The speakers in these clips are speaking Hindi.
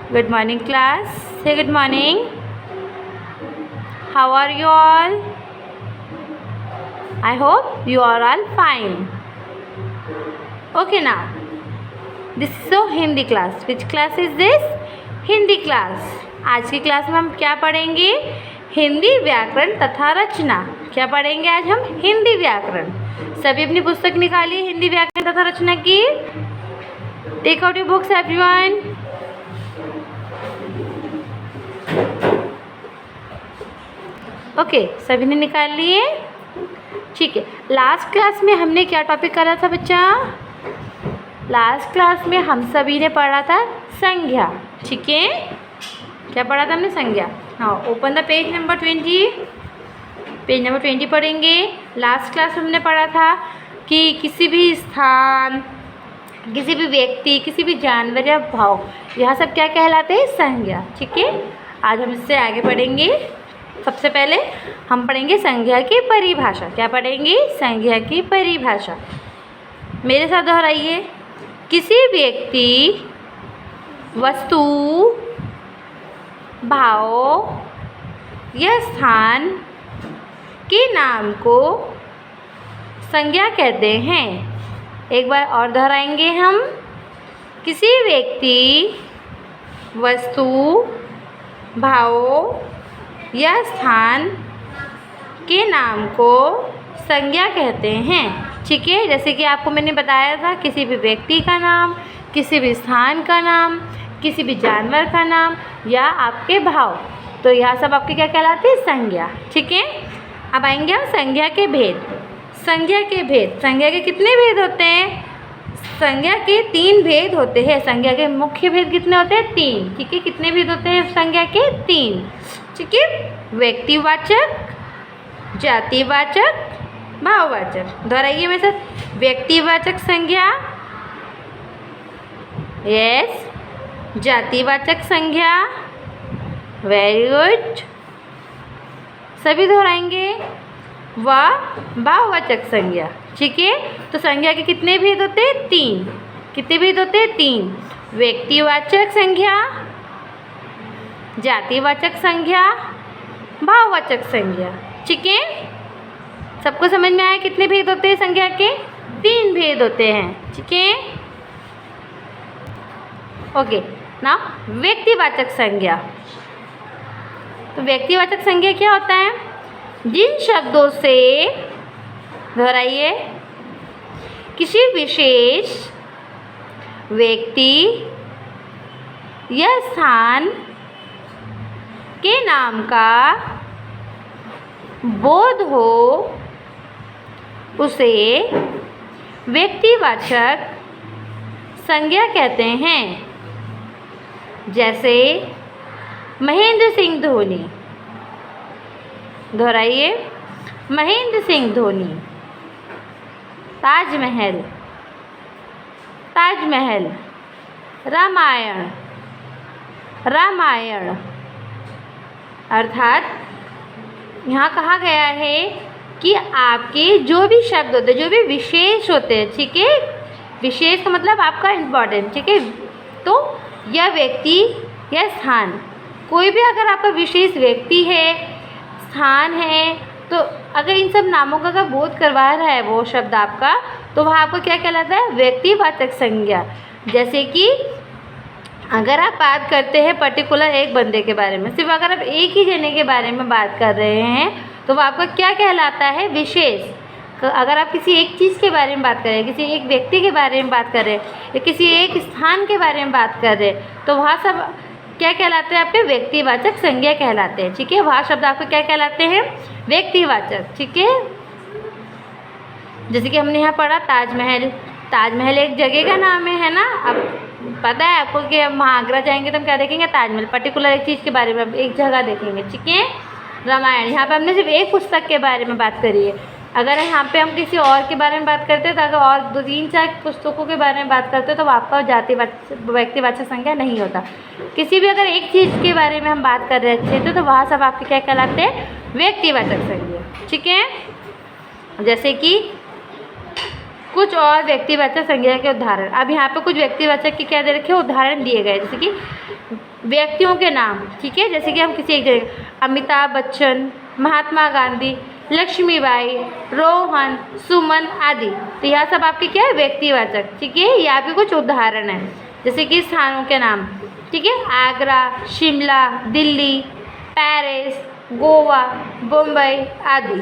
Good morning, class. Say good morning. How are you all? I hope you are all fine. Okay, now this is so Hindi class. Which class is this? Hindi class. आज की क्लास में हम क्या पढ़ेंगे? हिंदी व्याकरण तथा रचना. क्या पढ़ेंगे आज हम? हिंदी व्याकरण. सभी अपनी पुस्तक निकालिए हिंदी व्याकरण तथा रचना की. Take out your books everyone. Okay, सभी ने निकाल लिए. ठीक है. लास्ट क्लास में हमने क्या टॉपिक करा था बच्चा? लास्ट क्लास में हम सभी ने पढ़ा था संज्ञा. ठीक है, क्या पढ़ा था हमने? संज्ञा. हाँ, open the page number 20. Page number 20 पढ़ेंगे. लास्ट क्लास में हमने पढ़ा था कि किसी भी स्थान, किसी भी व्यक्ति, किसी भी जानवर या भाव, यह सब क्या कहलाते हैं? संज्ञा. ठीक है, आज हम इससे आगे पढ़ेंगे. सबसे पहले हम पढ़ेंगे संज्ञा की परिभाषा. क्या पढ़ेंगे? संज्ञा की परिभाषा. मेरे साथ दोहराइए. किसी व्यक्ति, वस्तु, भाव या स्थान के नाम को संज्ञा कहते हैं. एक बार और दोहराएंगे हम. किसी व्यक्ति, वस्तु, भाव या स्थान के नाम को संज्ञा कहते हैं. ठीक है, जैसे कि आपको मैंने बताया था, किसी भी व्यक्ति का नाम, किसी भी स्थान का नाम, किसी भी जानवर का नाम या आपके भाव, तो यह सब आपके क्या कहलाते हैं? संज्ञा. ठीक है, अब आएंगे हम संज्ञा के भेद. संज्ञा के भेद. संज्ञा के कितने भेद होते हैं? संज्ञा के 3 भेद होते हैं. संज्ञा के मुख्य भेद कितने होते हैं? 3. ठीक है, कितने भेद होते हैं संज्ञा के? 3. ठीक है, व्यक्तिवाचक, जातिवाचक, भाववाचक. दोहराइए मेरे साथ. व्यक्तिवाचक संज्ञा, यस. जातिवाचक संज्ञा, वेरी गुड. सभी दोहराएंगे. व भाववाचक संज्ञा. ठीक है, तो संज्ञा के कितने भेद होते हैं? 3. कितने भेद होते हैं? 3. व्यक्तिवाचक संज्ञा, जातिवाचक संज्ञा, भाववाचक संज्ञा. ठीक है, सबको समझ में आया कितने भेद होते हैं संज्ञा के? 3 भेद होते हैं. ठीक है, ओके. नाउ व्यक्तिवाचक संज्ञा. तो व्यक्तिवाचक संज्ञा क्या होता है? जिन शब्दों से, दोहराइए, किसी विशेष व्यक्ति या स्थान के नाम का बोध हो, उसे व्यक्तिवाचक संज्ञा कहते हैं. जैसे महेंद्र सिंह धोनी. दोहराइए. महेंद्र सिंह धोनी. ताजमहल, ताजमहल. रामायण, रामायण. अर्थात यहाँ कहा गया है कि आपके जो भी शब्द होते हैं, जो भी विशेष होते हैं, ठीक है, विशेष का मतलब आपका इम्पोर्टेंट. ठीक है, तो यह व्यक्ति या स्थान, कोई भी अगर आपका विशेष व्यक्ति है, स्थान है, तो अगर इन सब नामों का अगर बोध करवा रहा है वो शब्द आपका, तो वह आपको क्या कहलाता है? व्यक्तिवाचक संज्ञा. जैसे कि अगर आप बात करते हैं पर्टिकुलर एक बंदे के बारे में, सिर्फ अगर आप एक ही जने के बारे में बात कर रहे हैं, तो वह आपका क्या कहलाता है? विशेष. अगर आप किसी एक चीज़ के बारे में बात कर रहे हैं, किसी एक व्यक्ति के बारे में बात कर रहे हैं, या किसी एक स्थान के बारे में बात कर रहे हैं, तो वह सब क्या कहलाते हैं? आपके व्यक्तिवाचक संज्ञा कहलाते हैं. ठीक है, वह शब्द आपको क्या कहलाते हैं? व्यक्तिवाचक. ठीक है, जैसे कि हमने यहाँ पढ़ा ताजमहल. ताजमहल एक जगह का नाम है ना. अब पता है आपको कि हम आगरा जाएंगे तो हम क्या देखेंगे? ताजमहल. पर्टिकुलर एक चीज़ के बारे में एक जगह देखेंगे. ठीक है, रामायण. यहाँ पे हमने सिर्फ एक पुस्तक के बारे में बात करी है. अगर यहाँ पे हम किसी और के बारे में बात करते हैं, तो अगर और 2-3-4 पुस्तकों के बारे में बात करते हैं, तो आपका जातिवाचक, व्यक्तिवाचक संज्ञा नहीं होता. किसी भी अगर एक चीज़ के बारे में हम बात कर रहे हैं अच्छे तो वहाँ सब आपके क्या कहलाते हैं? व्यक्तिवाचक संज्ञा. ठीक है, जैसे कि कुछ और व्यक्तिवाचक संज्ञा के उदाहरण। अब यहाँ पे कुछ व्यक्तिवाचक के क्या दे रखे उदाहरण दिए गए, जैसे कि व्यक्तियों के नाम, ठीक है, जैसे कि हम किसी एक जगह अमिताभ बच्चन, महात्मा गांधी, लक्ष्मीबाई, रोहन, सुमन आदि। तो यह सब आपके क्या है व्यक्तिवाचक, ठीक है। ये आपके कुछ उदाहरण हैं, जैसे कि स्थानों के नाम, ठीक है, आगरा, शिमला, दिल्ली, पेरिस, गोवा, मुंबई आदि।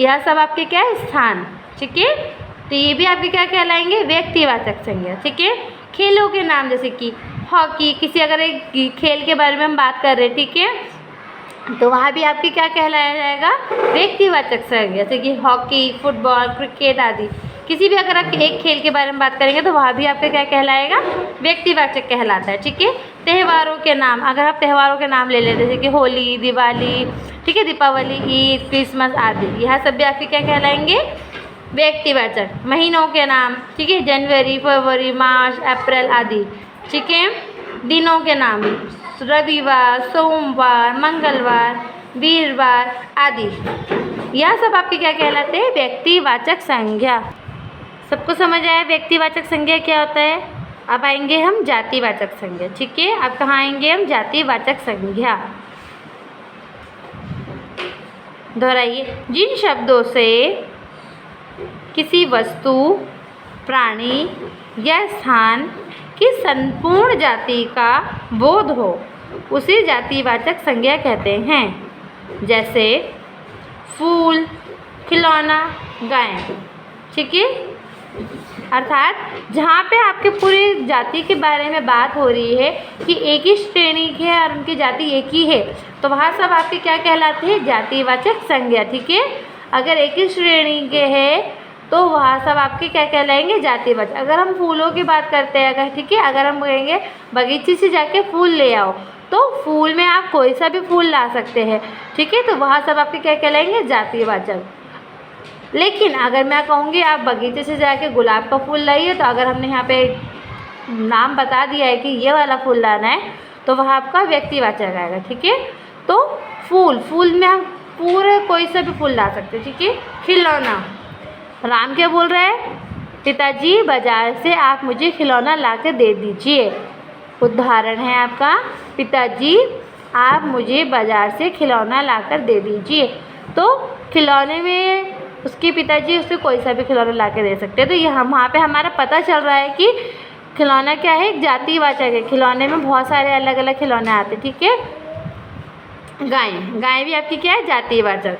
यह सब आपके क्या है स्थान, ठीक है। तो ये भी आपके क्या कहलाएंगे व्यक्तिवाचक संज्ञा, ठीक है। खेलों के नाम, जैसे कि हॉकी, किसी अगर एक खेल के बारे में हम बात कर रहे हैं, ठीक है, तो वहाँ भी आपके क्या कहलाया जाएगा व्यक्तिवाचक संज्ञा, जैसे कि हॉकी, फुटबॉल, क्रिकेट आदि। किसी भी अगर आप एक खेल के बारे में बात करेंगे तो वहाँ भी आपका क्या कहलाएगा व्यक्तिवाचक कहलाता है, ठीक है। त्योहारों के नाम, अगर आप त्योहारों के नाम ले लें जैसे कि होली, दिवाली, ठीक है, दीपावली, ईद, क्रिसमस आदि, यह सब भी आपके क्या कहलाएंगे व्यक्तिवाचक। महीनों के नाम, ठीक है, जनवरी, फरवरी, मार्च, अप्रैल आदि, ठीक है। दिनों के नाम, रविवार, सोमवार, मंगलवार, वीरवार आदि, यह सब आपके क्या कहलाते हैं व्यक्तिवाचक संज्ञा। सबको समझ आया व्यक्तिवाचक संज्ञा क्या होता है। अब आएंगे हम जातिवाचक संज्ञा, ठीक है। अब कहाँ आएंगे हम जातिवाचक संज्ञा। दोहराइए, जिन शब्दों से किसी वस्तु, प्राणी या स्थान की संपूर्ण जाति का बोध हो उसे जातिवाचक संज्ञा कहते हैं। जैसे फूल, खिलौना, गाय, ठीक है। अर्थात जहाँ पे आपके पूरी जाति के बारे में बात हो रही है कि एक ही श्रेणी के है और उनकी जाति एक ही है, तो वहाँ सब आपके क्या कहलाते हैं जातिवाचक संज्ञा, ठीक है। अगर एक ही श्रेणी के है तो वहाँ सब आपके क्या कहलाएंगे जातिवाचक। अगर हम फूलों की बात करते हैं अगर, ठीक है, अगर हम कहेंगे बगीचे से जाके फूल ले आओ, तो फूल में आप कोई सा भी फूल ला सकते हैं, ठीक है, तो वहाँ सब आपके क्या कहलाएंगे जातिवाचक। लेकिन अगर मैं कहूँगी आप बगीचे से जाके गुलाब का फूल लाइए, तो अगर हमने यहाँ पे नाम बता दिया है कि ये वाला फूल लाना है, तो वह आपका व्यक्तिवाचक आएगा, ठीक है। तो फूल में हम पूरे कोई सा भी फूल ला सकते हैं, ठीक है। खिलौना, राम क्या बोल रहा है, पिताजी बाजार से आप मुझे खिलौना ला कर दे दीजिए। उदाहरण है आपका, पिताजी आप मुझे बाजार से खिलौना ला कर दे दीजिए। तो खिलौने में उसके पिताजी उसे कोई सा भी खिलौना ला के दे सकते हैं। तो ये हम वहाँ पे हमारा पता चल रहा है कि खिलौना क्या है, एक जातिवाचक है। खिलौने में बहुत सारे अलग अलग खिलौने आते, ठीक है। गाय भी आपकी क्या है जातिवाचक,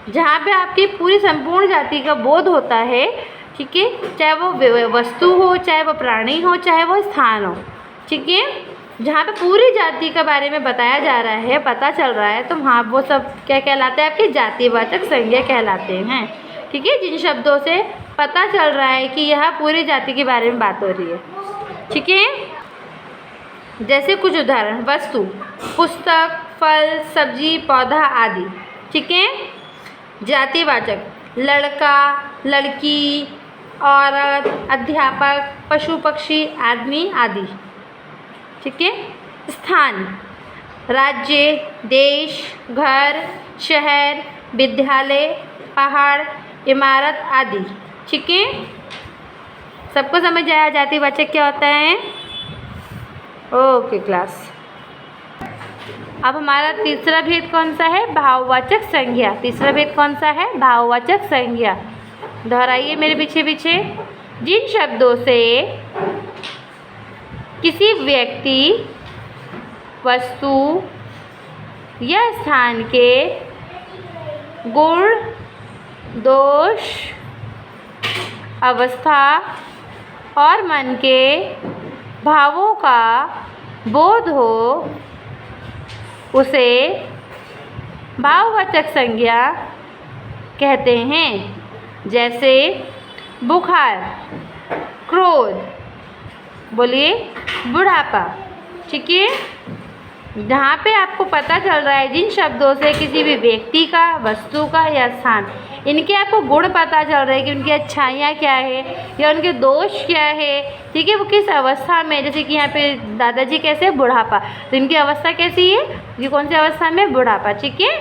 जहाँ पे आपकी पूरी संपूर्ण जाति का बोध होता है, ठीक है, चाहे वो वस्तु हो, चाहे वो प्राणी हो, चाहे वो स्थान हो, ठीक है, जहाँ पे पूरी जाति के बारे में बताया जा रहा है, पता चल रहा है, तो वहाँ वो सब क्या कहलाते हैं आपके जातिवाचक संज्ञा कहलाते हैं, ठीक है। जिन शब्दों से पता चल रहा है कि यह पूरी जाति के बारे में बात हो रही है, ठीक है। जैसे कुछ उदाहरण, वस्तु, पुस्तक, फल, सब्जी, पौधा आदि, ठीक है। जातिवाचक, लड़का, लड़की, औरत, अध्यापक, पशु पक्षी, आदमी आदि, ठीक है। स्थान, राज्य, देश, घर, शहर, विद्यालय, पहाड़, इमारत आदि, ठीक है। सबको समझ आया जातिवाचक क्या होता है। Okay class. अब हमारा तीसरा भेद कौन सा है, भाववाचक संज्ञा। तीसरा भेद कौन सा है, भाववाचक संज्ञा। दोहराइए मेरे पीछे पीछे, जिन शब्दों से किसी व्यक्ति, वस्तु या स्थान के गुण, दोष, अवस्था और मन के भावों का बोध हो उसे भाववाचक संज्ञा कहते हैं। जैसे बुखार, क्रोध, बोलिए बुढ़ापा, ठीक है। जहाँ पे आपको पता चल रहा है जिन शब्दों से किसी भी व्यक्ति का, वस्तु का या स्थान, इनके आपको गुण पता चल रहा है कि उनकी अच्छाइयाँ क्या है या उनके दोष क्या है, ठीक है, वो किस अवस्था में, जैसे कि यहाँ पे दादाजी कैसे बुढ़ापा, तो इनकी अवस्था कैसी है, ये कौन सी अवस्था में बुढ़ापा, ठीक है।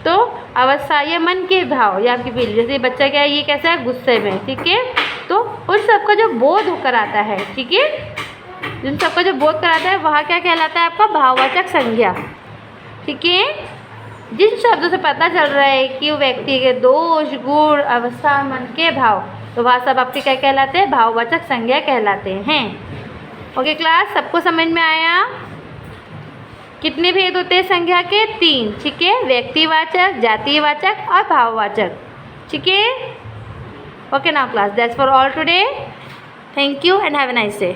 तो अवस्था या मन के भाव या आपकी फीलिंग, जैसे बच्चा क्या है, ये कैसा है, गुस्से में, ठीक है। तो उन सबका जो बोध होकर आता है, ठीक है, जिन सबका जो बोध कराता है वहाँ क्या कहलाता है आपका भाववाचक संज्ञा, ठीक है। जिन शब्दों से पता चल रहा है कि वो व्यक्ति के दोष, गुण, अवस्था, मन के भाव, तो वह सब आपके क्या कहलाते हैं, भाववाचक संज्ञा कहलाते हैं। ओके क्लास, सबको समझ में आया? कितने भेद होते हैं संज्ञा के? 3, ठीक है। व्यक्तिवाचक, जातिवाचक और भाववाचक, ठीक है। Okay now class, that's for all today. Thank you and have a nice day.